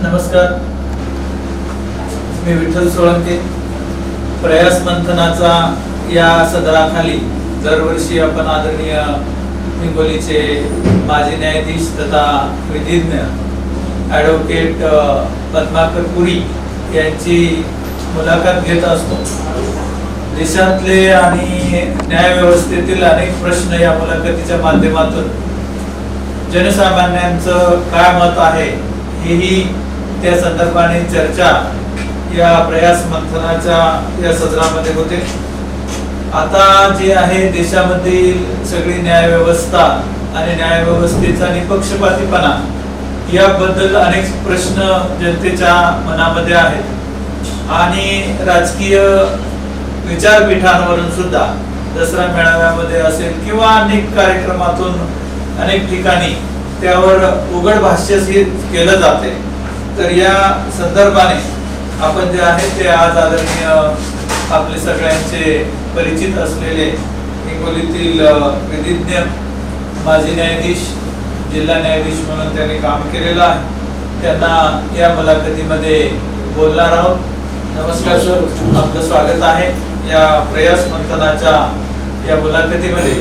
नमस्कार, मी विठ्ठल सोळंके. प्रयास मंथनाचा या सदराखाली दरवर्षी आपण आदरणीय हिंगोलीचे माजी न्यायाधीश तथा विधिज्ञ ॲडव्होकेट पद्माकर पुरी यांची मुलाखत घेत असतो. देशातले आणि न्यायव्यवस्थेतील अनेक प्रश्न या मुलाखतीच्या माध्यमातून जनसामान्यांचं काय मत आहे हेही त्या संदर्भाने चर्चा या प्रयास मंथनाच्या या सदरामध्ये होते. आता जे आहे देशामधील सगळी न्यायव्यवस्था आणि न्यायव्यवस्थेचा निपक्षपातीपणा याबद्दल अनेक प्रश्न जनतेच्या मनामध्ये आहेत आणि राजकीय विचारपीठांवरून सुद्धा दसरा मेळाव्यामध्ये असेल किंवा अनेक कार्यक्रमातून अनेक ठिकाणी त्यावर उघड भाष्य केलं जाते. तर या संदर्भाने आपण जे आहे ते आज आदरणीय आपले सगळ्यांचे परिचित असलेले हिंगोलीतील विधिज्ञ माजी न्यायाधीश, जिल्हा न्यायाधीश म्हणून त्यांनी काम केलेलं आहे, त्यांना या मुलाखतीमध्ये बोलणार आहोत. नमस्कार सर, आपलं स्वागत आहे या प्रयास मंथनाच्या या मुलाखतीमध्ये.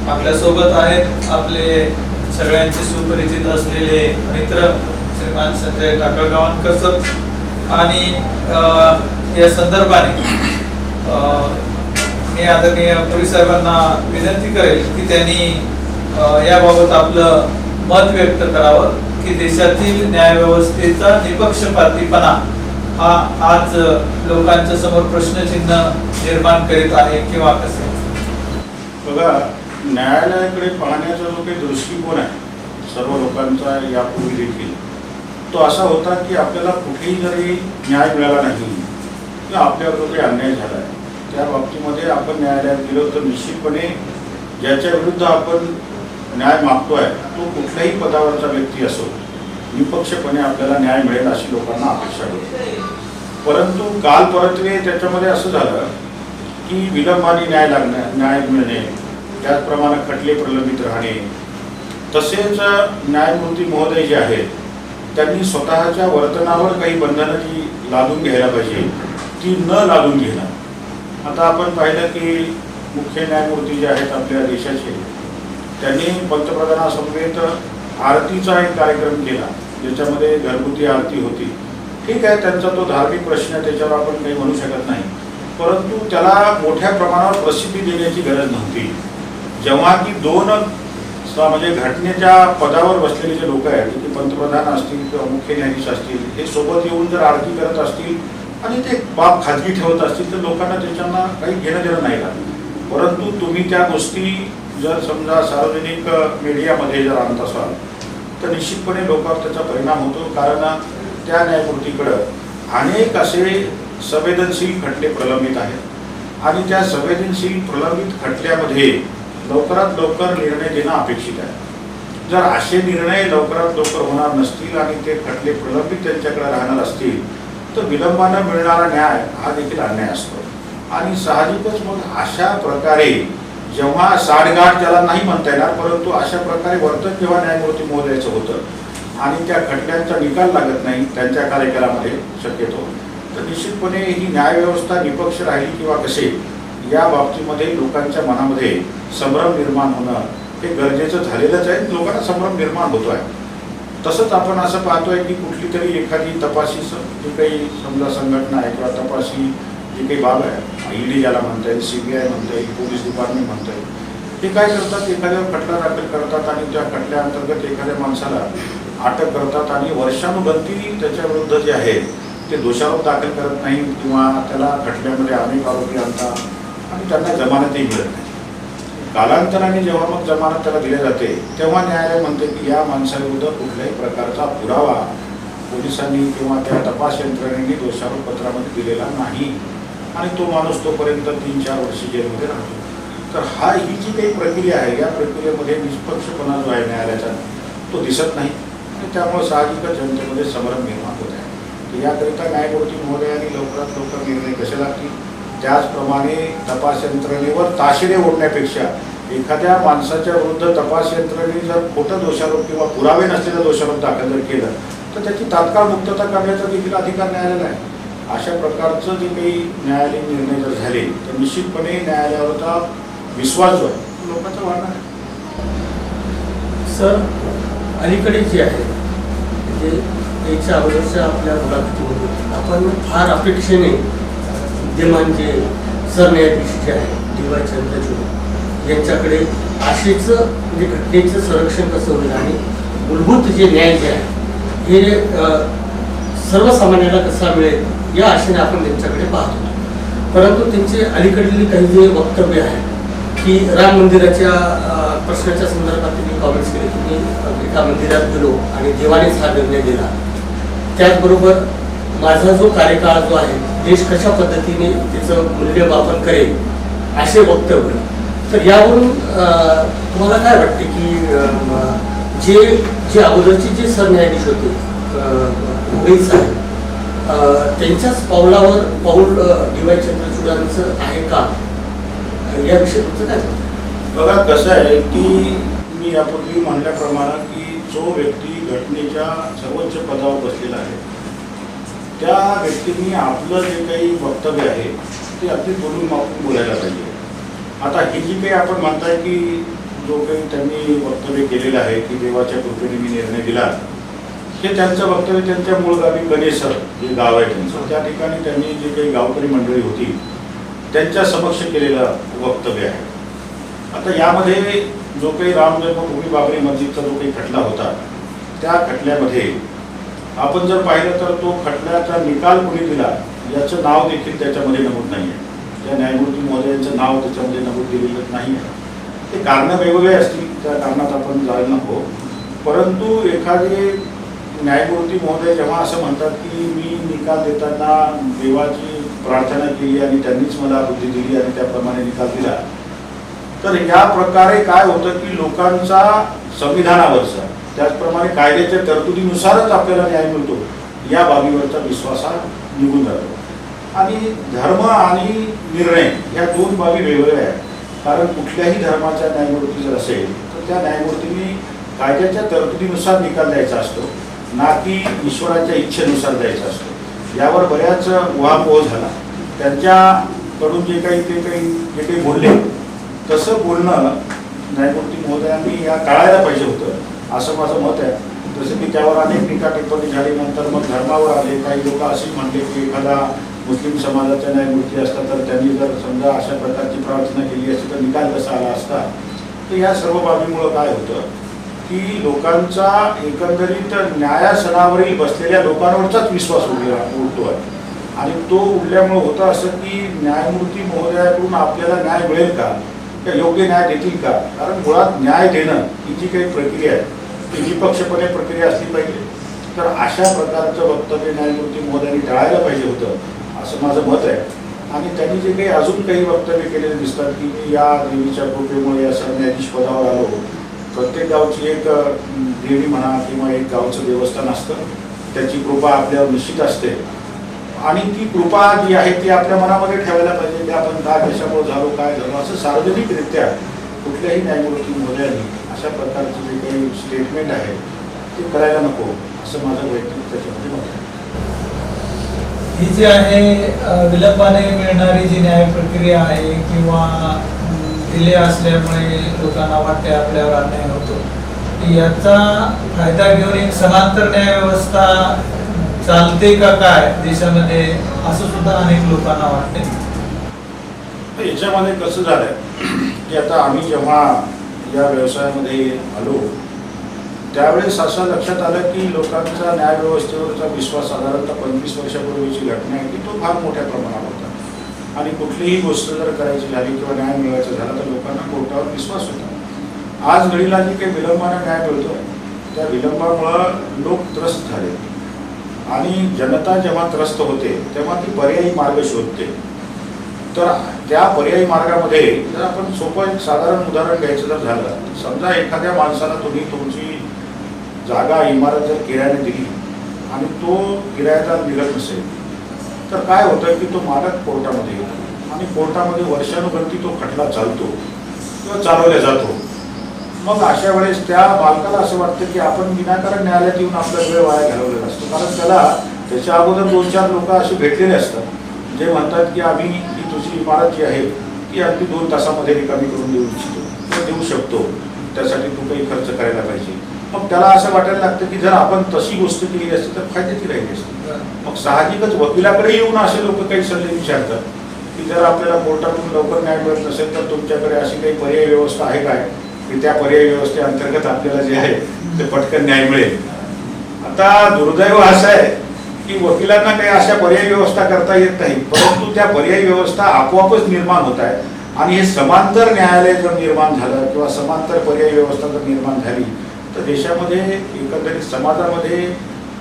आपल्या सोबत आहेत आपले सगळ्यांचे सुपरिचित असलेले मित्र श्रीमान संजय टाकळगावकर सर आणि या संदर्भाने मी आदरणीय पुरी साहेबांना विनंती करेल की त्यांनी याबाबत आपलं मत व्यक्त करावं की देशातील न्यायव्यवस्थेचा निपक्षपातीपणा हा आज लोकांच्या समोर प्रश्नचिन्ह निर्माण करीत आहे किंवा कसे. बघा, न्यायालयाकडे पाहण्याचा जो काही दृष्टिकोन आहे सर्व लोकांचा यापूर्वी देखील तो असा होता की आपल्याला कुठेही जरी न्याय मिळाला नाही किंवा आपल्यावर जो काही अन्याय झाला आहे त्या बाबतीमध्ये आपण न्यायालयात गेलो तर निश्चितपणे ज्याच्या विरुद्ध आपण न्याय मागतोय तो कुठल्याही पदावरचा व्यक्ती असो निपक्षपणे आपल्याला न्याय मिळेल अशी लोकांना अपेक्षा होती. परंतु काल परत्वे त्याच्यामध्ये असं झालं की विलंबाने न्याय मिळणे, त्याचप्रमाणे खटले प्रलंबित राहणे, तसेच न्यायमूर्ती महोदय जे आहेत त्यांनी स्वतःच्या वर्तनावर काही बंधनं जी लादून घ्यायला पाहिजे ती न लादून घेणं. आता आपण पाहिलं की मुख्य न्यायमूर्ती जे आहेत आपल्या देशाचे त्यांनी पंतप्रधानासमवेत आरतीचा एक कार्यक्रम केला ज्याच्यामध्ये घरगुती आरती होती. ठीक आहे, त्यांचा तो धार्मिक प्रश्न त्याच्यावर आपण काही म्हणू शकत नाही, परंतु त्याला मोठ्या प्रमाणावर प्रसिद्धी देण्याची गरज नव्हती. जेव्हा की दोन म्हणजे घटनेच्या पदावर बसलेले जे लोक आहेत ते पंतप्रधान असतील किंवा मुख्य न्यायाधीश असतील हे सोबत येऊन जर आरती करत असतील आणि ते बाब खाजगी ठेवत असतील तर लोकांना त्याच्यानं काही घेणं देणं नाही लागलं. परंतु तुम्ही त्या गोष्टी जर समजा सार्वजनिक मीडियामध्ये जर आणत असाल तर निश्चितपणे लोकांवर त्याचा परिणाम होतो. कारण त्या न्यायमूर्तीकडं अनेक असे संवेदनशील खटले प्रलंबित आहेत आणि त्या संवेदनशील प्रलंबित खटल्यामध्ये लवकरात लवकर निर्णय देणं अपेक्षित आहे. जर असे निर्णय लवकरात लवकर होणार नसतील आणि ते खटले प्रलंबित त्यांच्याकडे राहणार असतील तर विलंबानं मिळणारा न्याय हा देखील अन्याय असतो. आणि साहजिकच मग अशा प्रकारे जेव्हा साठगाठ त्याला नाही म्हणता येणार परंतु अशा प्रकारे वर्तन जेव्हा न्यायमूर्ती महोदयाचं होतं आणि त्या खटल्यांचा निकाल लागत नाही त्यांच्या कार्यकालामध्ये शक्यतो तर निश्चितपणे ही न्यायव्यवस्था निपक्ष राहिली किंवा कसे या बाबतीमध्ये लोकांच्या मनामध्ये संभ्रम निर्माण होणं हे गरजेचं झालेलंच आहे. लोकांना संभ्रम निर्माण होतो आहे. तसंच आपण असं पाहतोय की कुठली तरी एखादी तपासी जी काही समजा संघटना आहे किंवा तपासी जी काही बाब आहे, ईडी ज्याला म्हणता येईल, CBI म्हणता येईल, पोलीस डिपार्टमेंट म्हणता येईल, ते काय करतात, एखाद्यावर खटला दाखल करतात आणि त्या खटल्याअंतर्गत एखाद्या माणसाला अटक करतात आणि वर्षानुगती त्याच्या विरुद्ध जे आहे ते दोषारोप दाखल करत नाही किंवा त्याला खटल्यामध्ये अनेक आरोपी आणतात आणि त्यांना जमानतही मिळत नाही. कालांतराने जेव्हा मग जमानत त्याला दिली जाते तेव्हा न्यायालय म्हणते की या माणसाविरुद्ध कुठल्याही प्रकारचा पुरावा पोलिसांनी किंवा त्या तपास यंत्रणेने दोषारोप पत्रामध्ये दिलेला नाही आणि तो माणूस तोपर्यंत 3-4 वर्ष जेलमध्ये राहतो. तर ही जी काही प्रक्रिया आहे या प्रक्रियेमध्ये निष्पक्षपणा जो आहे न्यायालयाचा तो दिसत नाही आणि त्यामुळे साहजिकच जनतेमध्ये संभ्रम निर्माण होत आहे. याकरिता न्यायमूर्ती महोदयांनी लवकरात लवकर निर्णय कसे लागतील, त्याचप्रमाणे तपास यंत्रणेवर ताशेरे ओढण्यापेक्षा एखाद्या माणसाच्या विरुद्ध तपास यंत्रणेने जर खोटं दोषारोप किंवा पुरावे नसलेला दोषारोप दाखल जर केलं तर त्याची तात्काळ मुक्तता करण्याचा देखील अधिकार न्यायालयाला आहे. अशा प्रकारचं जे काही न्यायालयीन निर्णय जर झाले तर निश्चितपणे न्यायालयावरचा विश्वास जो आहे तो लोकांचा वाढणार आहे. सर, अलीकडे जे आहे म्हणजे याच्या अगोदरच्या आपल्या मुलाखतीमध्ये आपण फार अपेक्षेने विद्यमान जे सरन्यायाधीश जे आहे डी.वाय. चंद्रचूड यांच्याकडे अशीच म्हणजे घटनेचं संरक्षण कसं होईल आणि मूलभूत जे न्याय जे आहे हे सर्वसामान्याला कसा मिळेल या आशेने आपण त्यांच्याकडे पाहत होतो. परंतु त्यांचे अलीकडील काही जे वक्तव्य आहे की राम मंदिराच्या प्रश्नाच्या संदर्भात त्यांनी कॉमेंट्स केले की मी एका मंदिरात गेलो आणि देवानेच हा निर्णय दिला. त्याचबरोबर माझा जो कार्यकाळ जो आहे देश कशा पद्धतीने त्याचं मूल्यमापन करेल असे वक्तव्य. तर यावरून तुम्हाला काय वाटते की जे अगोदरचे जे सरन्यायाधीश होते मुंबई साहेब त्यांच्याच पाऊल डी.वाय. चंद्रचूडांचं आहे का याविषयी तुमचं काय? बघा कसं आहे की मी यापूर्वी म्हणल्याप्रमाणे की जो व्यक्ती घटनेच्या सर्वोच्च पदावर बसलेला आहे त्या व्यक्तींनी आपलं जे काही वक्तव्य आहे ते अगदी बोलून मापून बोलायला पाहिजे. आता ही जी काही आपण म्हणताय की जो काही त्यांनी वक्तव्य केलेलं आहे की देवाच्या कृपेने मी निर्णय दिला, हे त्यांचं वक्तव्य त्यांच्या मूळ गावी गणेसर जे गाव आहे त्यांचं त्या ठिकाणी त्यांनी जे काही गावकरी मंडळी होती त्यांच्या समक्ष केलेलं वक्तव्य आहे. आता यामध्ये जो काही राम जन्मभूमी बाबरी मस्जिदचा जो काही खटला होता त्या खटल्यामध्ये आपण जर पाहिलं तर तो खटल्याचा निकाल कोणी दिला याचं नाव देखील त्याच्यामध्ये नमूद नाही आहे. त्या न्यायमूर्ती महोदयांचं नाव त्याच्यामध्ये नमूद दिलेलं नाही आहे. ते कारणं वेगवेगळे असतील, त्या कारणात आपण जायला नको. परंतु एखादे न्यायमूर्ती महोदय जेव्हा असं म्हणतात की मी निकाल देताना देवाची प्रार्थना केली आणि त्यांनीच मला बुद्धी दिली आणि त्याप्रमाणे निकाल दिला, तर या प्रकारे काय होतं की लोकांचा संविधानावरचा त्याचप्रमाणे कायद्याच्या तरतुदीनुसारच आपल्याला न्याय मिळतो या बाबीवरचा विश्वास हा निघून जातो. आणि धर्म आणि निर्णय या दोन बाबी वेगवेगळ्या आहेत. कारण कुठल्याही धर्माचा न्यायमूर्ती जर असेल तर त्या न्यायमूर्तींनी कायद्याच्या तरतुदीनुसार निकाल द्यायचा असतो, ना की ईश्वराच्या इच्छेनुसार द्यायचा असतो. यावर बऱ्याच उहापोह झाला. त्यांच्याकडून जे काही बोलले तसं बोलणं न्यायमूर्ती महोदयांनी या टाळायला पाहिजे होतं असं माझं मत आहे. जसं की त्यावर अनेक टीका टिप्पणी झाली. नंतर मग धर्मावर आले. काही लोक असे म्हणले की एखादा मुस्लिम समाजाचा न्यायमूर्ती असता तर त्यांनी जर समजा अशा प्रकारची प्रार्थना केली असती तर निकाल कसा आला असता. तर या सर्व बाबीमुळं काय होतं की लोकांचा एकंदरीत न्यायासनावरील बसलेल्या लोकांवरचाच विश्वास उडतो आहे. आणि तो उडल्यामुळे होतं असं की न्यायमूर्ती महोदयाकडून आपल्याला न्याय मिळेल का, योग्य न्याय देतील का. कारण मुळात न्याय देणं ही जी काही प्रक्रिया आहे ती निपक्षपणे प्रक्रिया असली पाहिजे. तर अशा प्रकारचं वक्तव्य न्यायमूर्ती महोदयांनी टाळायला पाहिजे होतं असं माझं मत आहे. आणि त्यांनी जे काही अजून काही वक्तव्य केलेले दिसतात की मी या देवीच्या कृपेमुळे या सरन्यायाधीश पदावर आलो. प्रत्येक गावची एक देवी म्हणा किंवा एक गावचं देवस्थान असतं, त्याची कृपा आपल्यावर निश्चित असते. आणि ती कृपा जी आहे ती आपल्या मनामध्ये ठेवायला पाहिजे. ते आपण काय देशामुळे झालो काय झालो असं सार्वजनिकरित्या कुठल्याही न्यायमूर्ती महोदयांनी अशा प्रकारचं जे काही स्टेटमेंट आहे ते करायला नको असं माझं वैयक्तिक त्याच्यामध्ये मत आहे. ही जी आहे विलंबाने मिळणारी जी न्याय प्रक्रिया आहे किंवा डिले असल्यामुळे लोकांना वाटते आपल्यावर अन्याय होतो, याचा फायदा घेऊन एक समांतर न्याय व्यवस्था चालते का काय देशामध्ये असं सुद्धा अनेक लोकांना वाटते. याच्यामध्ये कसं झालंय की आता आम्ही जेव्हा या व्यवसायामध्ये आलो त्यावेळेस असं लक्षात आलं की लोकांचा न्याय व्यवस्थेवरचा विश्वास साधारणतः 25 वर्षापूर्वीची घटना आहे की तो फार मोठ्या प्रमाणावर होता. आणि कुठलीही गोष्ट जर करायची झाली किंवा न्याय मिळवायचा झाला तर लोकांना कोर्टावर विश्वास होता. आज घडीला जी काही विलंबाने न्याय मिळतो त्या विलंबामुळं लोक त्रस्त झाले. आणि जनता जेव्हा त्रस्त होते तेव्हा ती पर्यायी मार्ग शोधते. तर त्या पर्यायी मार्गामध्ये जर आपण सोपं एक साधारण उदाहरण घ्यायचं जर झालं, समजा एखाद्या माणसाला तुम्ही तुमची जागा इमारत जर किरायाने दिली आणि तो किरायादार निघत नसेल तर काय होतं की तो मालक कोर्टामध्ये येतो आणि कोर्टामध्ये वर्षानुवर्ती तो खटला चालतो किंवा चालवला जातो. मग अशा वेळेस त्या बालकाला असं वाटतं की आपण विनाकारण न्यायालयात येऊन आपला वेळ वाया घालवलेला असतो, कारण त्याला त्याच्या अगोदर 2-4 लोक असे भेटलेले असतात जे म्हणतात की आम्ही ही तुझी इमारत जी आहे ती अगदी 2 तासामध्ये रिकामी करून देऊ इच्छितो किंवा देऊ शकतो, त्यासाठी तू काही खर्च करायला पाहिजे. मग त्याला असं वाटायला लागतं की जर आपण तशी गोष्ट केली असती तर फायद्याची राहिली असती. मग साहजिकच वकिलाकडे येऊन असे लोक काही सल्ले विचारतात की जर आपल्याला कोर्टातून लवकर न्याय मिळत नसेल तर तुमच्याकडे अशी काही पर्यायी व्यवस्था आहे काय की त्या पर्यायी व्यवस्थेअंतर्गत आपल्याला जे आहे ते पटकन न्याय मिळेल. आता दुर्दैव असं आहे की वकिलांना काही अशा पर्यायी व्यवस्था करता येत नाही, परंतु त्या पर्यायी व्यवस्था आपोआपच निर्माण होत आहे. आणि हे समांतर न्यायालय जर निर्माण झालं किंवा समांतर पर्यायी व्यवस्था जर निर्माण झाली तर देशामध्ये एकंदरीत समाजामध्ये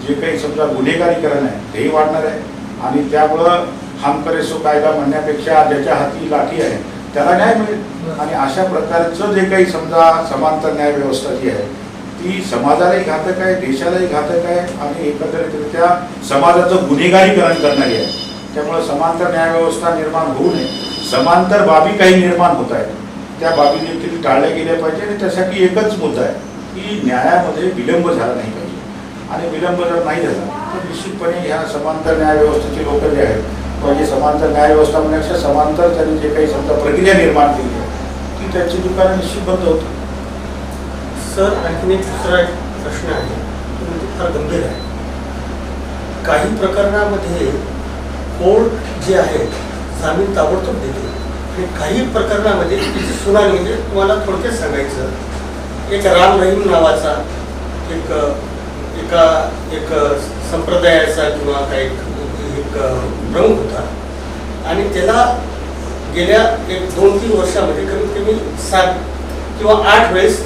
जे काही समजा गुन्हेगारीकरण आहे तेही वाढणार आहे. आणि त्यामुळं हम करे सो कायदा म्हणण्यापेक्षा ज्याच्या हाती लाठी आहे त्याला न्याय मिळेल. आणि अशा प्रकारचं जे काही समजा समांतर न्याय व्यवस्था जी आहे ती समाजालाही घातक आहे, देशालाही घातक आहे आणि एकंदरीतरित्या समाजाचं गुन्हेगारीकरण करणारी आहे. त्यामुळे समांतर न्याय व्यवस्था निर्माण होऊ नये, समांतर बाबी काही निर्माण होत आहेत त्या बाबी देखील टाळल्या गेल्या पाहिजे. आणि त्यासाठी एकच मुद्दा आहे की न्यायामध्ये विलंब झाला नाही पाहिजे. आणि विलंब जर नाही झाला तर निश्चितपणे ह्या समांतर न्याय व्यवस्थेचे लोक जे आहेत किंवा जे समांतर न्याय व्यवस्था म्हणण्यापेक्षा समांतर त्यांनी जे काही समजा प्रक्रिया निर्माण केली आहे ती त्यांची दुकानं निश्चित बंद होतं. सर आणखीन एक दुसरा एक प्रश्न आहे तो म्हणजे फार गंभीर आहे. काही प्रकरणामध्ये कोर्ट जे आहे जामीन ताबडतोब देते आणि काही प्रकरणामध्ये तिची सुनावणी म्हणजे तुम्हाला थोडक्यात सांगायचं एक राम रहीम नावाचा एक संप्रदायाचा किंवा काही एक प्रमुख होता आणि त्याला गेल्या 1-2-3 वर्षामध्ये कमीत कमी 7 किंवा 8 वेळेस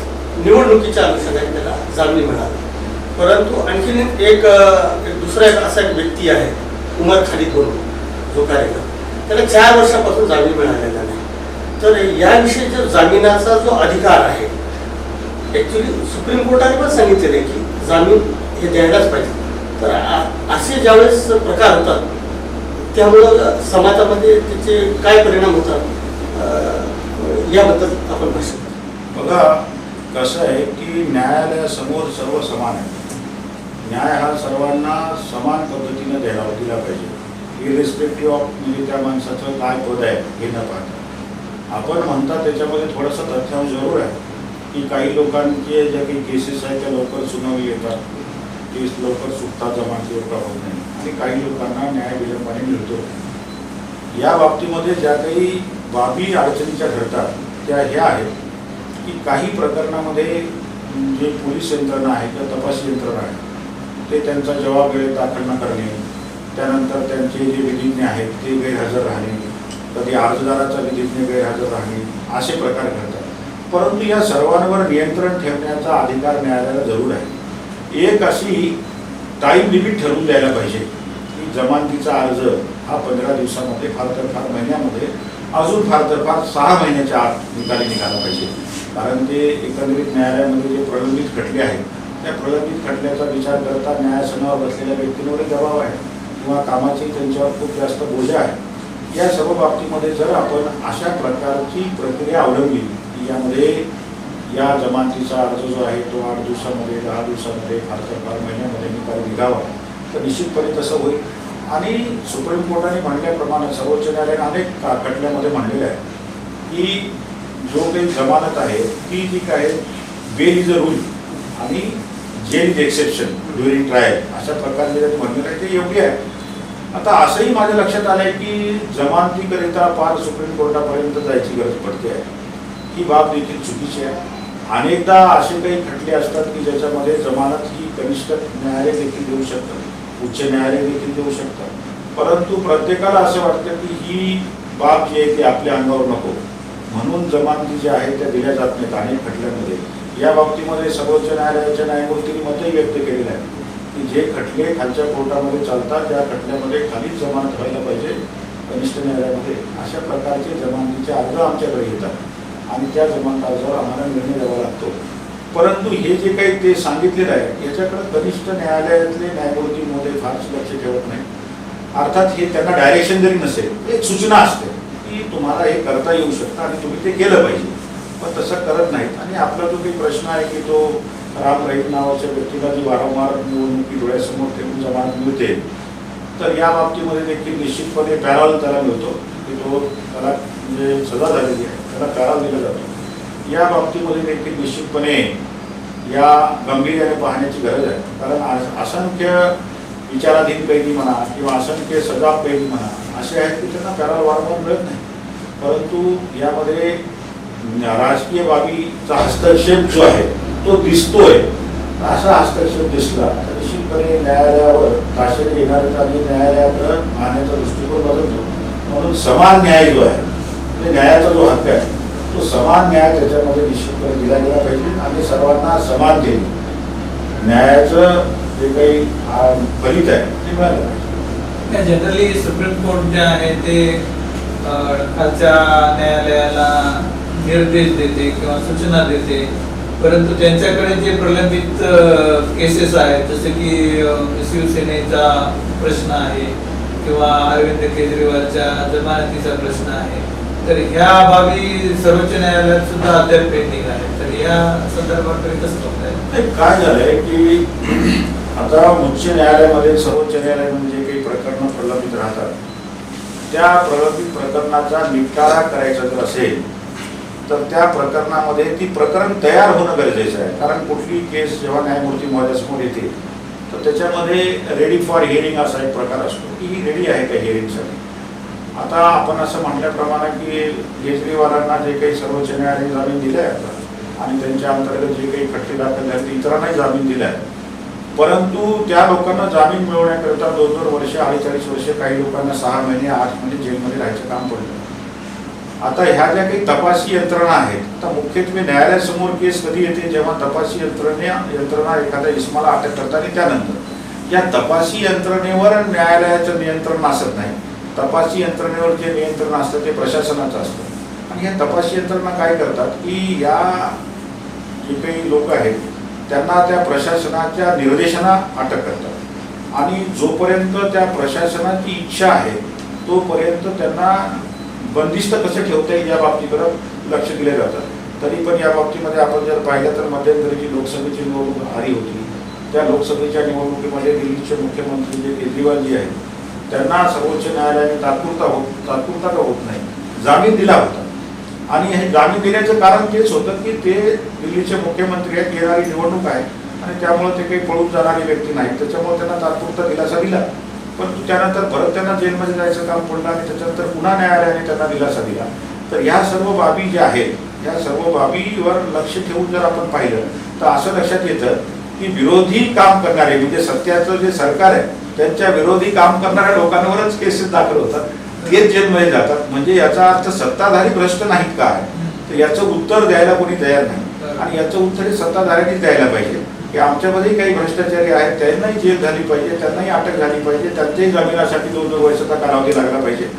निवडणुकीच्या अनुषंगाने त्याला जामीन मिळाला. परंतु आणखीन एक दुसरा असा एक व्यक्ती आहे उमर खालिद म्हणून जो कार्यक्रम त्याला 4 वर्षापासून जामीन मिळालेला नाही. तर याविषयी जो जामिनाचा जो अधिकार आहे ॲक्च्युली सुप्रीम कोर्टाने पण सांगितलेलं आहे की जामीन हे द्यायलाच पाहिजे. तर असे ज्यावेळेस प्रकार होतात त्यामुळं समाजामध्ये त्याचे काय परिणाम होतात याबद्दल आपण भाष्य करू. बघा कसं आहे की न्यायालयासमोर सर्व समान आहे. न्याय हा सर्वांना समान पद्धतीने दिला पाहिजे, इरिस्पेक्टिव्ह ऑफ म्हणजे त्या माणसाचं काय पद आहे हे न पाहता. आपण म्हणता त्याच्यामध्ये थोडंसं तथ्यांश जरूर आहे की काही लोकांचे ज्या काही केसेस आहेत त्या लवकर सुनावली येतात, केस लवकर सुटतात, जमानत लवकर होत नाही आणि काही लोकांना न्याय विलंबाने मिळतो. या बाबतीमध्ये ज्या काही बाबी अडचणीच्या ठरतात त्या ह्या आहेत की काही प्रकरणामध्ये जे पोलीस यंत्रणा आहे किंवा तपास यंत्रणा आहे ते त्यांचा जबाब वेळेत दाखल न करणे, त्यानंतर त्यांचे जे विधिज्ञ आहेत ते गैरहजर राहणे, कधी अर्जदाराचा विधिज्ञ गैरहजर राहणे असे प्रकार घडतात. परंतु या सर्वांवर नियंत्रण ठेवण्याचा अधिकार न्यायालयाला जरूर आहे. एक अशी टाईम लिमिट ठरवून द्यायला पाहिजे की जमानतीचा अर्ज हा 15 दिवसामध्ये फार तर फार महिन्यामध्ये अजून फार तर फार 6 महिन्याच्या आत निकाली निघाला पाहिजे. कारण ते एकंदरीत न्यायालयामध्ये जे प्रलंबित खटले आहेत त्या प्रलंबित खटल्याचा विचार करता न्यायासनावर बसलेल्या व्यक्तींवर दबाव आहे किंवा कामाची त्यांच्यावर खूप जास्त बोजा आहे. या सर्व बाबतीमध्ये जर आपण अशा प्रकारची प्रक्रिया अवलंबली की यामध्ये या जमानतीचा अर्ज जो आहे तो 8 दिवसामध्ये 10 दिवसामध्ये फार तर फार महिन्यामध्ये निकाल निघावा तर निश्चितपणे तसं होईल. आणि सुप्रीम कोर्टाने म्हणल्याप्रमाणे सर्वोच्च न्यायालयाने अनेक खटल्यामध्ये म्हणलेलं आहे की जो काही जमानत आहे ती जी काय बेल इज अ रूल आणि jail is exception during trial अशा प्रकारे जे म्हणलेलं आहे ते योग्य आहे. आता असंही माझ्या लक्षात आलं आहे की जमानतीकरिता फार सुप्रीम कोर्टापर्यंत जायची गरज पडते आहे. ही बाब देखील चुकीची आहे. अनेकदा असे काही खटले असतात की ज्याच्यामध्ये जमानत ही कनिष्ठ न्यायालय देखील देऊ शकतात, उच्च न्यायालय देखील देऊ शकतात. परंतु प्रत्येकाला असं वाटतं की ही बाब जी आहे ती आपल्या अंगावर नको म्हणून जमानती ज्या आहेत त्या दिल्या जात नाहीत अनेक खटल्यांमध्ये. या बाबतीमध्ये सर्वोच्च न्यायालयाच्या न्यायमूर्तींनी मतही व्यक्त केलेलं आहे की जे खटले खालच्या कोर्टामध्ये चालतात त्या खटल्यामध्ये खालीच जमानत व्हायला पाहिजे कनिष्ठ न्यायालयामध्ये. अशा प्रकारचे जमानतीचे अर्ज आमच्याकडे येतात आणि त्या जमानत अर्जावर आम्हाला निर्णय द्यावा लागतो. परंतु हे जे काही ते सांगितलेलं आहे याच्याकडे कनिष्ठ न्यायालयातले न्यायमूर्तीमध्ये फारच लक्ष ठेवत नाही. अर्थात हे त्यांना डायरेक्शन जरी नसेल एक सूचना असते की तुम्हाला हे करता येऊ शकतं आणि तुम्ही ते केलं पाहिजे. पण तसं करत नाहीत. आणि आपला जो काही प्रश्न आहे की तो राम रहीम नावाच्या व्यक्तीला जी वारंवार निवडणुकी डोळ्यासमोर ठेवून जमानत मिळते, तर या बाबतीमध्ये देखील निश्चितपणे पॅराल त्याला मिळतो की तो त्याला म्हणजे सजा झालेली आहे, त्याला पॅराल दिला जातो. या बाबतीमध्ये देखील निश्चितपणे या गांभीर्याने पाहण्याची गरज आहे. कारण असंख्य विचाराधीन कैदी म्हणा किंवा असंख्य सजा कैदी म्हणा असे आहेत की त्यांना पॅराल वारंवार मिळत नाही. परंतु यामध्ये राजकीय बाबीचा हस्तक्षेप जो आहे तो दिसतोय. असा हस्तक्षेप दिसला तर निश्चितपणे न्यायालयावर ताशेरे येणारे आणि न्यायालयाकडे पाहण्याचा दृष्टिकोन बदलतो. म्हणून समान न्याय जो आहे म्हणजे न्यायाचा जो हक्क आहे तो समान न्याय त्याच्यामध्ये निश्चितपणे दिला गेला पाहिजे आणि सर्वांना समान केली न्यायाचं जे काही फलित आहे ते मिळालं पाहिजे. जनरली सुप्रीम कोर्ट जे आहे ते खालच्या न्यायालयाला निर्देश देते किंवा सूचना देते, परंतु त्यांच्याकडे जे प्रलंबित केसेस आहेत जसे की शिवसेनेचा प्रश्न आहे किंवा अरविंद केजरीवालच्या जमानतीचा प्रश्न आहे, तर ह्या बाबी सर्वोच्च न्यायालयात सुद्धा अद्याप पेंडिंग आहे. तर या संदर्भात कसं बघताय? काय झालंय की आता उच्च न्यायालयामध्ये सर्वोच्च न्यायालयामध्ये जे काही प्रकरणं प्रलंबित राहतात त्या प्रलंबित प्रकरणाचा निपटारा करायचा जर असेल तर त्या प्रकरणामध्ये ती प्रकरण तयार होणं गरजेचं आहे. कारण कुठली केस जेव्हा न्यायमूर्ती महोदयासमोर येते तर त्याच्यामध्ये रेडी फॉर हिअरिंग असा एक प्रकार असतो की ही रेडी आहे का हिअरिंगसाठी. आता आपण असं म्हटल्याप्रमाणे की केजरीवालांना जे काही सर्वोच्च न्यायालयाने जामीन दिले आहे आणि त्यांच्या अंतर्गत जे काही खटले दाखल झाले इतरांनाही जामीन दिला आहे, परंतु त्या लोकांना जामीन मिळवण्याकरिता 2-2 वर्ष 48 वर्ष काही लोकांना 6 महिने 8 महिने जेलमध्ये राहायचं काम पडलं. आता ह्या ज्या काही तपासी यंत्रणा आहेत, आता मुख्यत्वे न्यायालयासमोर केस कधी येते जेव्हा तपासी यंत्रणा एखाद्या इस्माला अटक करताना त्यानंतर या तपासी यंत्रणेवर न्यायालयाचं नियंत्रण नसत नाही. तपासी यंत्रणेवर जे नियंत्रण असतं ते प्रशासनाचं असतं आणि या तपासी यंत्रणा काय करतात की या जे काही लोक आहेत त्यांना त्या प्रशासनाच्या निर्देशना अटक करतात आणि जोपर्यंत त्या प्रशासनाची इच्छा आहे तोपर्यंत त्यांना बंदिस्त कसं ठेवता येईल या बाबतीकडे लक्ष दिले जातं. तरी पण या बाबतीमध्ये आपण जर पाहिलं तर मध्यंतरी जी लोकसभेची निवडणूक आली होती त्या लोकसभेच्या निवडणुकीमध्ये दिल्लीचे मुख्यमंत्री जे केजरीवालजी आहेत त्यांना सर्वोच्च न्यायालयाने तात्पुरता का होत नाही जामीन दिला होता. आणि हे जामीन देण्याचं कारण तेच होतं की ते दिल्लीचे मुख्यमंत्री आहेत, येणारी निवडणूक आहे आणि त्यामुळे ते काही पळून जाणारी व्यक्ती नाही, त्याच्यामुळे त्यांना तात्पुरता दिलासा दिला. पण त्यानंतर परत त्यांना जेलमध्ये जायचं काम पडलं आणि त्याच्यानंतर पुन्हा न्यायालयाने त्यांना दिलासा दिला. तर ह्या सर्व बाबी ज्या आहेत या सर्व बाबीवर लक्ष ठेवून जर आपण पाहिलं तर असं लक्षात येतं की विरोधी काम करणारे म्हणजे सत्याचं जे सरकार आहे त्यांच्या विरोधी काम करणाऱ्या लोकांवरच केसेस दाखल होतात, तेच जेलमध्ये जातात. म्हणजे याचा अर्थ सत्ताधारी भ्रष्ट नाहीत काय, तर याचं उत्तर द्यायला कोणी तयार नाही. आणि याचं उत्तर सत्ताधाऱ्यांनीच द्यायला पाहिजे की आमच्यामध्ये काही भ्रष्टाचारी आहेत त्यांनाही जेल झाली पाहिजे, त्यांनाही अटक झाली पाहिजे, त्यांच्याही जामिनासाठी 2-2 वर्षाचा कालावधी लागला पाहिजे.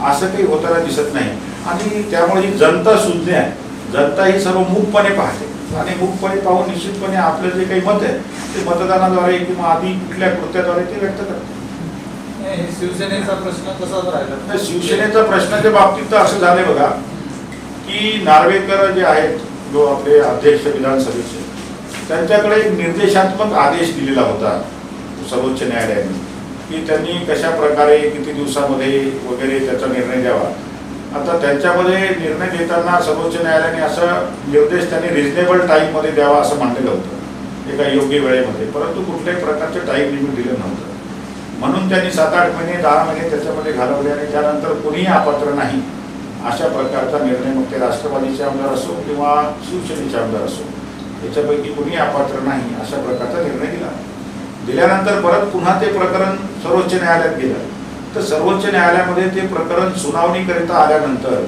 असं काही होताना दिसत नाही. आणि त्यामुळे ही जनता सुज्ञ आहे, जनता ही सर्व मूकपणे पाहते आणि मूकपणे पाहून निश्चितपणे आपलं जे काही मत आहे ते मतदानाद्वारे किंवा आधी कुठल्या कृत्याद्वारे ते व्यक्त करते. शिवसेनेचा प्रश्न कसाच राहिला? शिवसेनेच्या प्रश्नाच्या बाबतीत तर असं झालंय बघा की नार्वेकर जे आहेत जो आपले अध्यक्ष विधानसभेचे त्यांच्याकडे एक निर्देशात्मक आदेश दिलेला होता सर्वोच्च न्यायालयाने की त्यांनी कशा प्रकारे किती दिवसामध्ये वगैरे त्याचा निर्णय द्यावा. आता त्यांच्यामध्ये निर्णय देताना सर्वोच्च न्यायालयाने असं निर्देश त्यांनी रिजनेबल टाईममध्ये द्यावा असं म्हटलेलं होतं एका योग्य वेळेमध्ये, परंतु कुठल्याही प्रकारचं टाईम लिमिट दिलं नव्हतं. म्हणून त्यांनी 7-8 महिने 10 महिने त्याच्यामध्ये घालवले आणि त्यानंतर कुणीही अपात्र नाही अशा प्रकारचा निर्णय मग ते राष्ट्रवादीचे आमदार असो किंवा शिवसेनेचे आमदार असो याच्यापैकी कुणीही अपात्र नाही अशा प्रकारचा निर्णय दिल्यानंतर परत पुन्हा ते प्रकरण सर्वोच्च न्यायालयात गेलं. तर सर्वोच्च न्यायालयामध्ये ते प्रकरण सुनावणीकरिता आल्यानंतर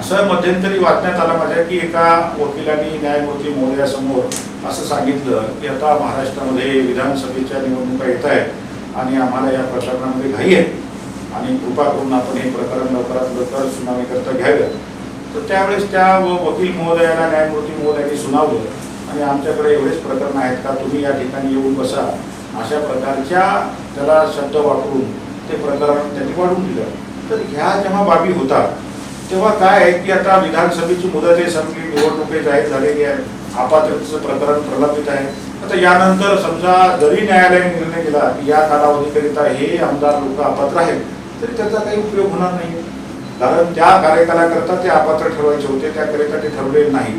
असं मध्यंतरी वाचण्यात आलं माझ्या की एका वकिलांनी न्यायमूर्ती महोदयासमोर असं सांगितलं की आता महाराष्ट्रामध्ये विधानसभेच्या निवडणुका येत आहेत आणि आम्हाला या प्रकरणामध्ये घाई आहे आणि कृपा करून आपण हे प्रकरण लवकरात लवकर सुनावणीकरता घ्यावं. तर त्यावेळेस त्या वकील महोदयाला न्यायमूर्ती महोदयांनी सुनावलं आणि आमच्याकडे एवढेच प्रकरण आहेत का तुम्ही या ठिकाणी येऊन बसा अशा प्रकारच्या त्याला शब्द वापरून ते प्रकरण त्यांनी वाढवून दिलं. तर ह्या जेव्हा बाबी होतात तेव्हा काय आहे की आता विधानसभेची मुदतही संपली, निवडणुकी जाहीर झालेली आहे, अपात्रतेचं प्रकरण प्रलंबित आहे. आता यानंतर समजा जरी न्यायालयाने निर्णय दिला की या कालावधीकरिता हे आमदार लोक अपात्र आहेत, तरी त्याचा काही उपयोग होणार नाही. कारण त्या कार्यकालाकरता ते अपात्र ठरवायचे होते, त्याकरिता ते ठरवलेले नाही.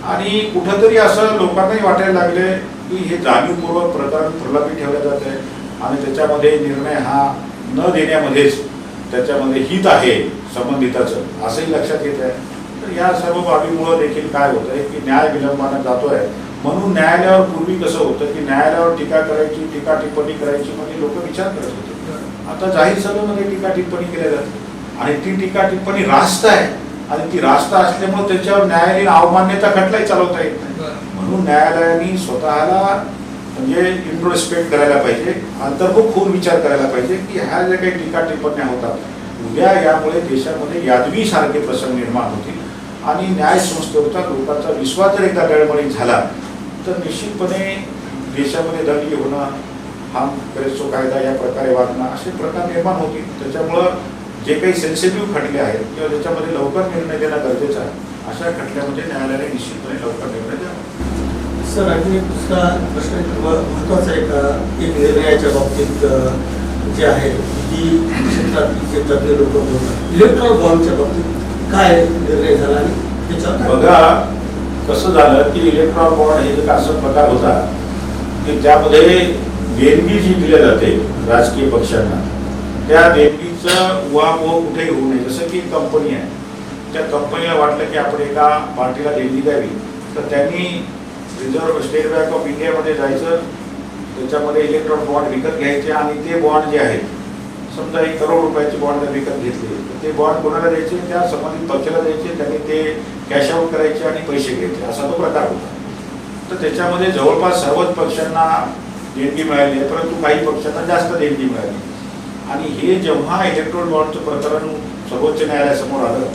आणि कुठंतरी असं लोकांनाही वाटायला लागले की हे जाणीवपूर्वक प्रकरण प्रलंबित ठेवलं जात आहे आणि त्याच्यामध्ये निर्णय हा न देण्यामध्येच त्याच्यामध्ये हित आहे संबंधिताचं असंही लक्षात येत आहे. तर या सर्व बाबीमुळं देखील काय होत आहे की न्याय विलंबानं जातोय. म्हणून न्यायालयावर पूर्वी कसं होतं की न्यायालयावर टीका करायची, टीका टिप्पणी करायची म्हणजे लोक विचार करत होते. आता जाहीर सभेमध्ये टीका टिप्पणी केल्या जाते आणि ती टीका टिप्पणी रास्त आहे आणि ती रास्त असल्यामुळे त्याच्यावर न्यायालयीन अवमान्यता खटलाही चालवता येत नाही. म्हणून न्यायालयाने स्वतःला म्हणजे इंट्रोस्पेक्ट करायला पाहिजे, अंतर्मुख होऊन विचार करायला पाहिजे की ह्या ज्या काही टीका टिप्पण्या होतात उद्या यामुळे देशामध्ये यादवी सारखे प्रसंग निर्माण होतील आणि न्याय संस्थेवरचा लोकांचा विश्वास जर एकदा डळमळीत झाला तर निश्चितपणे देशामध्ये दंगली होणं, हा पेरेसो कायदा या प्रकारे वागणं असे प्रकार निर्माण होतील. त्याच्यामुळं जे काही सेन्सिटिव्ह खटले आहेत किंवा ज्याच्यामध्ये लवकर निर्णय देणं गरजेचं आहे अशा खटल्यामध्ये न्यायालयाने निश्चितपणे लवकर निर्णय द्यावा. सर, आणखी एक दुसरा प्रश्न महत्त्वाचा आहे का, एक निर्णयाच्या बाबतीत जे आहे की क्षेत्रातील जे तज्ञ लोक बोलतात इलेक्ट्रॉल बॉन्डच्या बाबतीत काय निर्णय झाला आणि त्याच्यावर बघा कसं झालं की इलेक्ट्रॉल बॉन्ड हे एक असा प्रकार होता की त्यामध्ये देणगी जी दिली जाते राजकीय पक्षांना त्या देणगीचं उहापोह कुठेही होऊ नये. जसं की कंपनी आहे, त्या कंपनीला वाटलं की आपण एका पार्टीला देणगी द्यावी तर त्यांनी रिझर्व्ह स्टेट बँक ऑफ इंडियामध्ये जायचं, त्याच्यामध्ये इलेक्ट्रॉन बॉन्ड विकत घ्यायचे आणि ते बॉन्ड जे आहेत समजा 1 करोड रुपयाचे बॉन्ड जर विकत घेतले तर ते बॉन्ड कोणाला द्यायचे, त्या संबंधित पक्षाला द्यायचे, त्यांनी ते कॅश आउट करायचे आणि पैसे घ्यायचे असा तो प्रकार होता. तर त्याच्यामध्ये जवळपास सर्वच पक्षांना देणगी मिळाली आहे, परंतु काही पक्षांना जास्त देणगी मिळाली. आणि हे जेव्हा इलेक्ट्रॉन बॉन्डचं प्रकरण सर्वोच्च न्यायालयासमोर आलं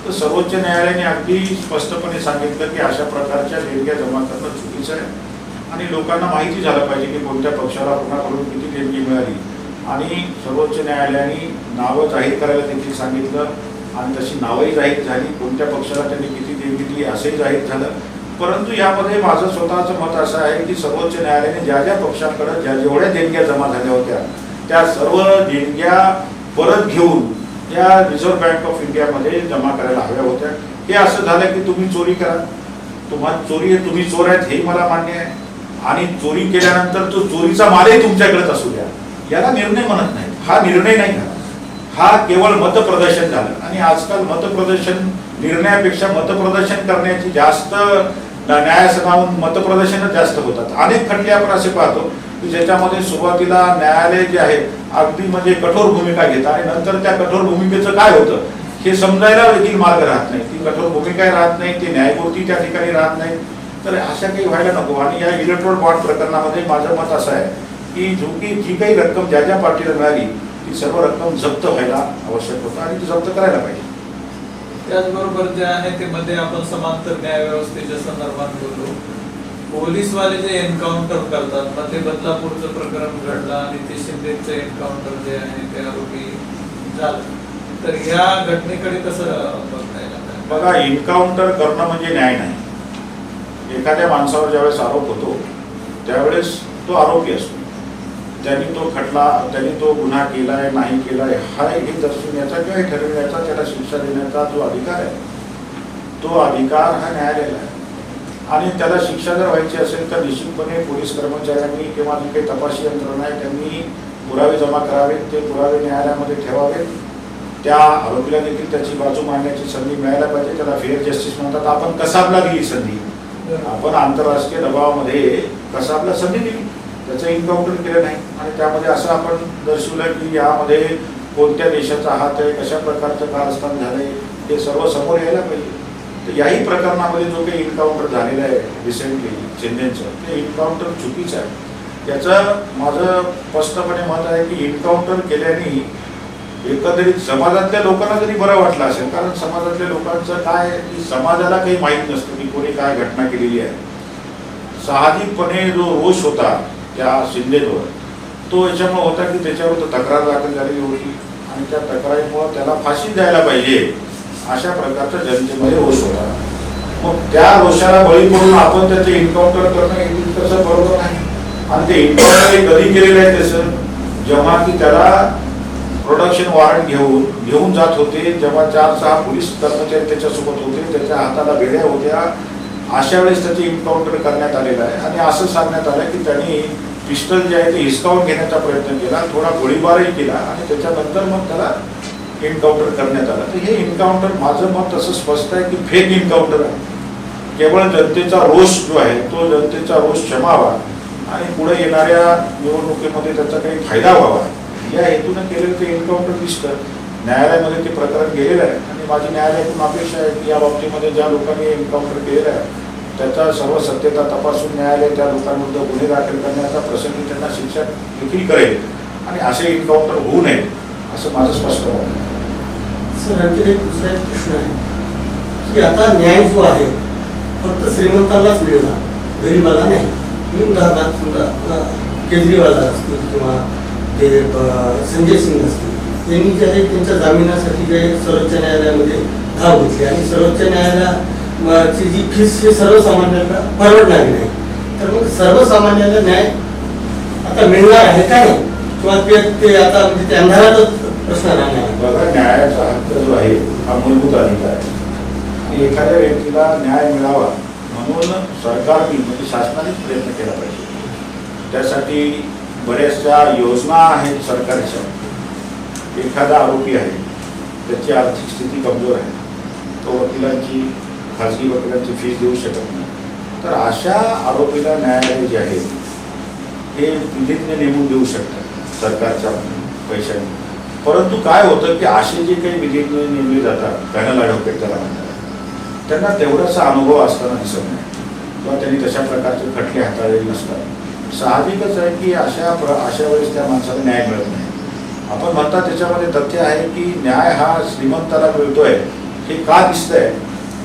तर सर्वोच्च न्यायालयाने अगदी स्पष्टपणे सांगितलं की अशा प्रकारच्या देणग्या जमा करणं चुकीचं आहे आणि लोकांना माहिती झालं पाहिजे की कोणत्या पक्षाला कोणाकडून किती देणगी मिळाली. आणि सर्वोच्च न्यायालयाने नावं जाहीर करायला देखील सांगितलं आणि तशी नावंही जाहीर झाली, कोणत्या पक्षाला त्यांनी किती देणगी दिली असंही जाहीर झालं. परंतु यामध्ये माझं स्वतःचं मत असं आहे की सर्वोच्च न्यायालयाने ज्या ज्या पक्षांकडे ज्या जेवढ्या देणग्या जमा झाल्या होत्या त्या सर्व देणग्या परत घेऊन या रिझर्व्ह बँक ऑफ इंडियामध्ये जमा करायला हव्या होत्या. हे असं झालं की तुम्ही चोरी करा, तुम्ही चोर आहेत हेही मला मान्य आहे आणि चोरी केल्यानंतर तो चोरीचा मालही तुमच्याकडेच असू द्या, याला निर्णय म्हणत नाही. हा निर्णय नाही झाला, हा केवळ मतप्रदर्शन झालं. आणि आजकाल मतप्रदर्शन निर्णयापेक्षा मतप्रदर्शन करण्याची जास्त न्यायासनाहून मतप्रदर्शनच जास्त होतात. अनेक खटले आपण असे पाहतो की ज्याच्यामध्ये सुरुवातीला न्यायालय जे आहे अगदी म्हणजे कठोर भूमिका घेतात आणि नंतर त्या कठोर भूमिकेचं काय होतं हे समजायला देखील मार्ग राहत नाही. ती कठोर भूमिका राहत नाही, ती न्यायमूर्ती त्या ठिकाणी राहत नाही. तर अशा काही व्हायला नको. आणि या इलेक्ट्रॉल बॉन्ड प्रकरणामध्ये माझं मत असं आहे की जी काही रक्कम ज्या ज्या पार्टीला मिळाली ती सर्व रक्कम जप्त व्हायला आवश्यक होतं आणि ती जप्त करायला पाहिजे. त्याचबरोबर जे आहे ते मध्ये आपण समांतर न्याय व्यवस्थेच्या संदर्भात बोललो. पोलीसवाले जे एन्काउंटर करतात, मग ते बदलापूरचं प्रकरण घडलं आणि ते शिंदेचं एन्काउंटर जे आहे ते आरोपी झालं, तर ह्या घटनेकडे कसं बघता येईल? बघा, एन्काउंटर करणं म्हणजे न्याय नाही. एखाद्या माणसावर ज्यावेळेस आरोप होतो त्यावेळेस तो आरोपी असतो, त्यांनी तो गुन्हा केलाय नाही केलाय हा हे दर्शवण्याचा किंवा हे ठरविण्याचा त्याला शिक्षा देण्याचा जो अधिकार आहे तो अधिकार हा न्यायालयाला आहे. आणि त्याला शिक्षा जर व्हायची असेल तर निश्चितपणे पोलीस कर्मचाऱ्यांनी किंवा जी काही तपासी यंत्रणा आहे त्यांनी पुरावे जमा करावेत, ते पुरावे न्यायालयामध्ये ठेवावेत. त्या आरोपीला देखील त्याची बाजू मांडण्याची संधी मिळायला पाहिजे. त्याला फेअर जस्टिस म्हणतात. आपण कसाबला दिली संधी, आपण आंतरराष्ट्रीय दबावामध्ये कसाबला संधी दिली, त्याचं एन्काउंटर केलं नाही आणि त्यामध्ये असं आपण दर्शवलं की यामध्ये कोणत्या देशाचा हात आहे, कशा प्रकारचं कारस्थान झालंय हे सर्व समोर यायला पाहिजे. तर याही प्रकरणामध्ये जो काही एन्काउंटर झालेलं आहे रिसेंटली शिंदेचं, ते एन्काउंटर चुकीचं आहे. त्याचं माझं स्पष्टपणे मत आहे की एन्काउंटर केल्याने एकंदरीत समाजातल्या लोकांना जरी बरं वाटलं असेल, कारण समाजातल्या लोकांचं काय की समाजाला काही माहीत नसतं की कोणी काय घटना केलेली आहे. साहजिकपणे जो रोष होता त्या शिंदेवर तो याच्यामुळे होता की त्याच्यावर तक्रार दाखल झालेली होती आणि त्या तक्रारीमुळं त्याला फाशी द्यायला पाहिजे अशा प्रकारचा जनतेमध्ये रोष होता. मग त्या रोषाला बळी पडून आपण त्याचे एन्काउंटर करणं हे तसं बरोबर नाही. आणि ते एन्काउंटर कधी केलेलं आहे त्याचं, जेव्हा की त्याला प्रोडक्शन वॉरंट घेऊन जात होते, जेव्हा 4-6 पोलीस कर्मचारी त्याच्यासोबत होते, त्याच्या हाताला बेड्या होत्या, अशा वेळेस त्याचे एन्काउंटर करण्यात आलेलं आहे. आणि असं सांगण्यात आलं की त्यांनी पिस्टल जे आहे ते हिसकावून घेण्याचा प्रयत्न केला, थोडा गोळीबारही केला आणि त्याच्यानंतर मग त्याला एन्काउंटर करण्यात आलं. तर हे एन्काउंटर माझं मत असं स्पष्ट आहे की फेक एन्काउंटर आहे. केवळ जनतेचा रोष जो आहे तो जनतेचा रोष शमावा आणि पुढे येणाऱ्या निवडणुकीमध्ये त्याचा काही फायदा व्हावा या हेतूने केलेलं ते एन्काउंटर दिसतं. न्यायालयामध्ये ते प्रकरण गेलेलं आहे आणि माझी न्यायालयातून अपेक्षा आहे की या बाबतीमध्ये ज्या लोकांनी एन्काउंटर केलेलं आहे त्याचा सर्व सत्यता तपासून न्यायालय त्या लोकांविरुद्ध गुन्हे दाखल करण्याचा प्रसंगी त्यांना शिक्षा देखील करेल आणि असे एन्काउंटर होऊ नये असं माझं स्पष्ट मत आहे. सर, आणखी एक दुसरा एक प्रश्न आहे की आता न्याय जो आहे फक्त श्रीमंतालाच मिळला, गरीबाला नाही. मी उदाहरणार्थ समजा केजरीवाल असतील किंवा ते संजय सिंग असतील, त्यांनी जे आहे त्यांच्या जामिनासाठी जे सर्वोच्च न्यायालयामध्ये धाव घेतली आणि सर्वोच्च न्यायालयाची जी फीस हे सर्वसामान्यांना परवडणारी नाही. तर मग सर्वसामान्यांना न्याय आता मिळणार आहे का नाही, किंवा ते आता म्हणजे ते अंधारातच प्रश्न राहणार आहे. बघा, न्यायाचा हक्क जो आहे हा मूलभूत अधिकार आहे. एखाद्या व्यक्तीला न्याय मिळावा म्हणून सरकारने म्हणजे शासनानेच प्रयत्न केला पाहिजे. त्यासाठी बऱ्याचशा योजना आहेत सरकारच्या. एखादा आरोपी आहे, त्याची आर्थिक स्थिती कमजोर आहे, तो वकिलांची खाजगी वकिलांची फीस देऊ शकत नाही, तर अशा आरोपीला न्यायालय जे आहे हे विधिज्ञ नेमून देऊ शकतात सरकारच्या पैशाने. परंतु काय होतं की असे जे काही विधिज्ञ नेमले जातात, पॅनल ॲडव्होकेट त्याला म्हणतात, त्यांना तेवढासा अनुभव असताना दिसत नाही किंवा त्यांनी तशा प्रकारचे खटले हाताळलेले नसतात. साहजिकच आहे की अशा वेळेस त्या माणसाला न्याय मिळत नाही. आपण म्हणता त्याच्यामध्ये तथ्य आहे की न्याय हा श्रीमंताला मिळतोय हे का दिसतंय,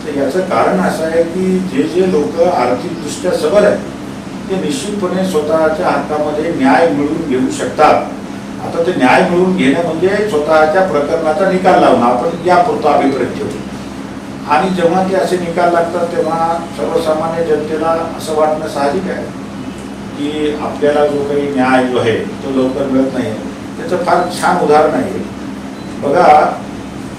तर याचं कारण असं आहे की जे लोक आर्थिकदृष्ट्या सबल आहेत ते निश्चितपणे स्वतःच्या हक्कामध्ये न्याय मिळवून घेऊ शकतात. आता ते न्याय मिळवून घेणं म्हणजे स्वतःच्या प्रकरणाचा निकाल लावणं, आपण यापुरता अभिप्रेत ठेवू. आणि जेव्हा ते असे निकाल लागतात तेव्हा सर्वसामान्य जनतेला असं वाटणं साहजिक आहे की आपल्याला जो काही न्याय जो आहे तो लवकर मिळत नाही. त्याचं फार छान उदाहरण आहे. बघा,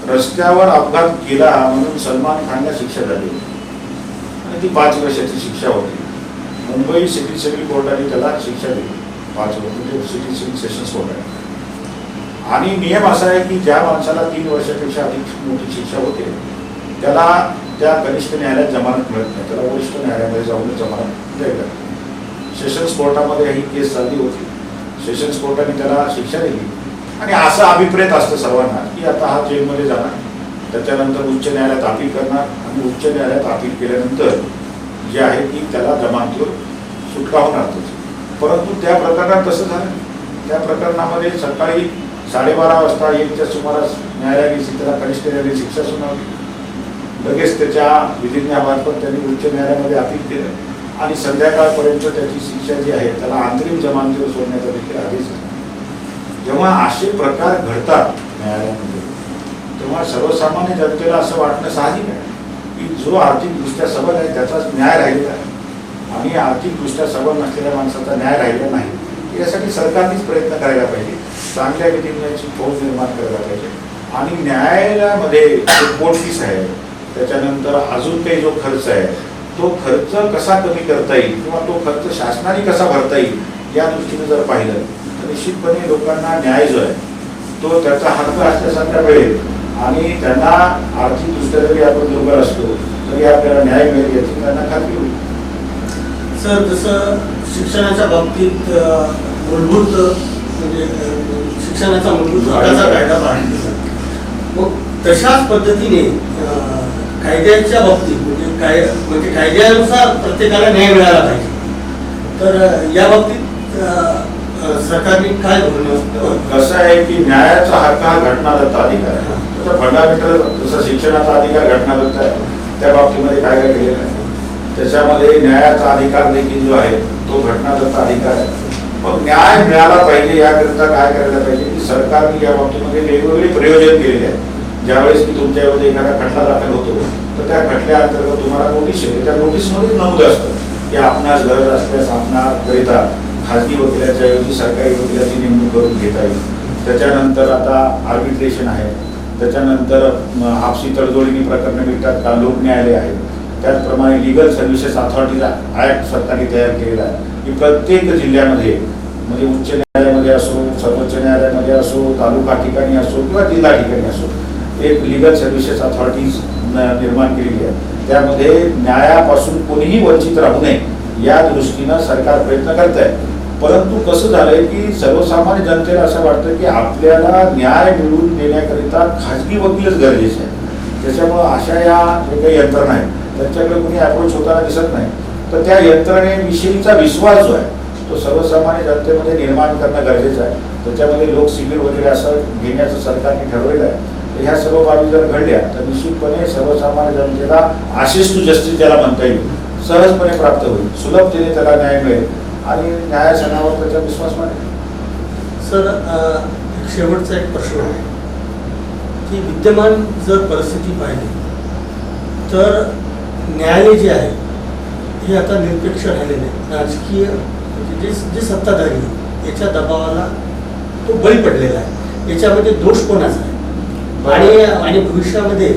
रस्त्यावर अपघात केला म्हणून सलमान खानला शिक्षा झाली आणि ती 5 वर्षाची शिक्षा होती. मुंबई सिटी सिव्हिल कोर्टाने त्याला शिक्षा दिली 5 वर्ष, म्हणजे सिटी सिव्हिल सेशन्स कोर्ट आहे. आणि नियम असा आहे की ज्या माणसाला 3 वर्षापेक्षा अधिक मोठी शिक्षा होते त्याला त्या कनिष्ठ न्यायालयात जमानत मिळत नाही, त्याला वरिष्ठ न्यायालयामध्ये जाऊन जमानत द्यावी लागते. सेशन्स कोर्टामध्ये ही केस चालली होती. सेशन्स कोर्टाने त्याला शिक्षा दिली आणि असं अभिप्रेत असतं सर्वांना की आता हा जेलमध्ये जाणार, त्याच्यानंतर उच्च न्यायालयात अपील करणार आणि उच्च न्यायालयात अपील केल्यानंतर जे आहे की त्याला जमानतीवर सुटका होणार त्याची. परंतु त्या प्रकरणात तसं झालं. त्या प्रकरणामध्ये सकाळी 12:30 वाजता 1च्या सुमारास न्यायालयाने त्याला कनिष्ठ न्यायालयाने शिक्षा सुनावली. लगेच त्याच्या विधिज्ञामार्फत त्यांनी उच्च न्यायालयामध्ये अपील केलं आणि संध्याकाळपर्यंत त्याची शिक्षा जी आहे त्याला अंतरिम जमानतीवर सोडण्याचा देखील आदेश झाला. जेव्हा असे प्रकार घडतात न्यायालयामध्ये तेव्हा सर्वसामान्य जनतेला असं वाटणं साहजिक आहे की जो आर्थिकदृष्ट्या सबल आहे त्याचाच न्याय राहिलेला आहे आणि आर्थिकदृष्ट्या सबल नसलेल्या माणसाचा न्याय राहिलेला नाही. यासाठी सरकारनेच प्रयत्न करायला पाहिजे, चांगल्या विधिज्ञाची फौज निर्माण करायला पाहिजे आणि न्यायालयामध्ये जो कोर्ट फीस आहे त्याच्यानंतर अजून काही जो खर्च आहे तो खर्च कसा कमी करता येईल किंवा तो खर्च शासनाने कसा भरता येईल या दृष्टीने जर पाहिलं तर निश्चितपणे लोकांना न्याय जो आहे तो त्याचा हक्क असल्यासारखा मिळेल आणि त्यांना आर्थिकदृष्ट्या जरी आपण दुर्बल असतो तरी आपल्याला न्याय मिळेल याची त्यांना खात्री होईल. सर, जसं शिक्षणाच्या बाबतीत मूलभूत म्हणजे शिक्षणाचा मूलभूत हक्काचा कायदा पाळला, मग तशाच पद्धतीने कायद्याच्या बाबतीत म्हणजे कायद्यानुसार प्रत्येकाला न्याय मिळाला पाहिजे. तर या बाबतीत सरकारने काय धोरण? कसं आहे की न्यायाचा हक्क हा घटनादत्त अधिकार आहे. त्याचा फंडामेंटल जसं शिक्षणाचा अधिकार घटनादत्त आहे त्या बाबतीमध्ये काय काय केलेलं आहे त्याच्यामध्ये न्यायाचा अधिकार देखील जो आहे तो घटनादत्त अधिकार आहे. मग न्याय मिळाला पाहिजे याकरिता काय करायला पाहिजे की सरकारने या बाबतीमध्ये वेगवेगळे प्रयोजन केलेले आहेत. ज्यावेळेस की तुमच्यामध्ये एखादा खटला दाखल होतो तर त्या खटल्याअंतर्गत तुम्हाला नोटीस येते. त्या नोटीसमध्ये नमूद असतं की आपणास गरज असल्यास आपणाकरिता खाजगी वकिलाच्या ऐवजी सरकारी वकिलाची नेमणूक करून घेता येईल. त्याच्यानंतर आता आर्बिट्रेशन आहे, त्याच्यानंतर आपसी तडजोडीने प्रकरणं मिळतात का, लोक न्यायालय आहे. त्याचप्रमाणे लिगल सर्व्हिसेस अथॉरिटीचा ॲक्ट सरकारने तयार केलेला आहे की प्रत्येक जिल्ह्यामध्ये म्हणजे उच्च न्यायालयामध्ये असो, सर्वोच्च न्यायालयामध्ये असो, तालुका ठिकाणी असो किंवा जिल्हा ठिकाणी असो, एक लिगल सर्व्हिसेस अथॉरिटीज निर्माण केलेली आहे. त्यामध्ये न्यायापासून कोणीही वंचित राहू नये या दृष्टीनं सरकार प्रयत्न करत आहे. परंतु कसं झालंय की सर्वसामान्य जनतेला असं वाटतं की आपल्याला न्याय मिळवून देण्याकरिता खाजगी वकीलच गरजेचे आहे. त्याच्यामुळं अशा या जे काही यंत्रणा आहेत त्यांच्याकडे कोणी अप्रोच होताना दिसत नाही. तर त्या यंत्रणेविषयीचा विश्वास जो आहे तो सर्वसामान्य जनतेमध्ये निर्माण करणं गरजेचं आहे. त्याच्यामध्ये लोक शिबिर वगैरे असं घेण्याचं सरकारने ठरवलेलं आहे. तर ह्या सर्व बाबी जर घडल्या तर निश्चितपणे सर्वसामान्य जनतेला ॲक्सेस टू जस्टिस ज्याला म्हणता येईल सहजपणे प्राप्त होईल, सुलभतेने त्याला न्याय मिळेल आणि न्यायासनावर त्याचा विश्वास वाढेल. सर, एक शेवटचा एक प्रश्न आहे की विद्यमान जर परिस्थिती पाहिली तर न्यायालय जे आहे हे आता निरपेक्ष राहिले नाही. राजकीय म्हणजे जे सत्ताधारी आहे, याच्या दबावाला तो बळी पडलेला आहे. याच्यामध्ये दोष कोणाचा आहे आणि भविष्यामध्ये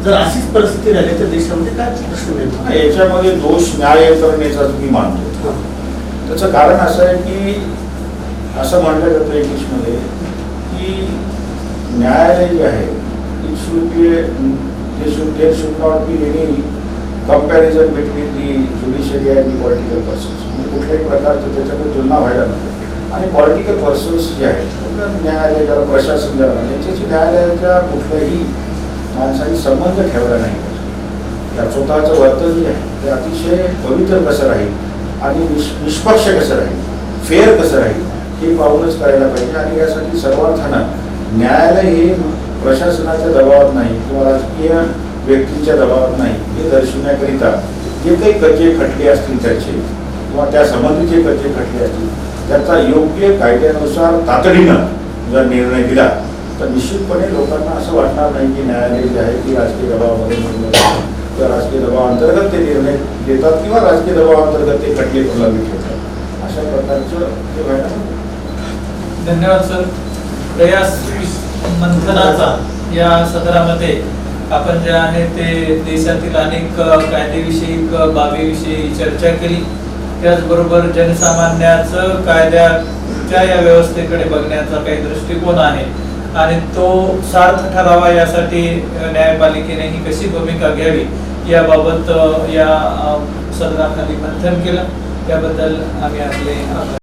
जर अशीच परिस्थिती राहिली तर देशामध्ये काय प्रश्न निर्माण? याच्यामध्ये दोष न्याय यंत्रणेचा मी मानतो. त्याचं कारण असं आहे की असं म्हटलं जातं इंग्लिशमध्ये की न्यायालय जे आहे it should be there should not be any comparison between the judiciary and the political persons. म्हणजे कुठल्याही प्रकारचं त्याच्यामध्ये तुलना व्हायला नको. आणि पॉलिटिकल पर्सन्स जे आहेत न्यायालय ज्याला प्रशासन ज्याला त्याच्याशी न्यायालयाच्या कुठल्याही माणसाने संबंध ठेवला नाही पाहिजे. त्या स्वतःचं वर्तन जे आहे ते अतिशय पवित्र कसं राहील आणि निष्पक्ष कसं राहील, फेअर कसं राहील हे पाहूनच करायला पाहिजे. आणि यासाठी सर्वार्थानं न्यायालय हे प्रशासनाच्या दबावात नाही किंवा राजकीय व्यक्तींच्या दबावात नाही हे दर्शवण्याकरिता जे काही कच्चे खटले असतील त्याचे किंवा त्या संबंधीचे कच्चे खटले असतील त्याचा योग्य कायद्यानुसार तातडीनं जर निर्णय दिला तर निश्चितपणे लोकांना असं वाटणार नाही की न्यायालय जे आहे की राजकीय दबावामध्ये किंवा राजकीय दबावाअंतर्गत ते निर्णय देतात किंवा राजकीय दबावाअंतर्गत ते खटले प्रलंबित ठेवतात. अशा प्रकारचं हे व्हायला. धन्यवाद सर. प्रयास मंथनाचा या सदरामध्ये आपण जे आहे ते देशातील अनेक कायदेविषयी बाबीविषयी चर्चा केली. त्याचबरोबर जनसामान्याचं कायद्याच्या या व्यवस्थेकडे बघण्याचा काही दृष्टिकोन आहे आणि तो सार्थ ठरावा यासाठी न्यायपालिकेने कशी भूमिका घ्यावी याबाबत या सदराखाली मंथन केलं. त्याबद्दल आम्ही आपले आभार.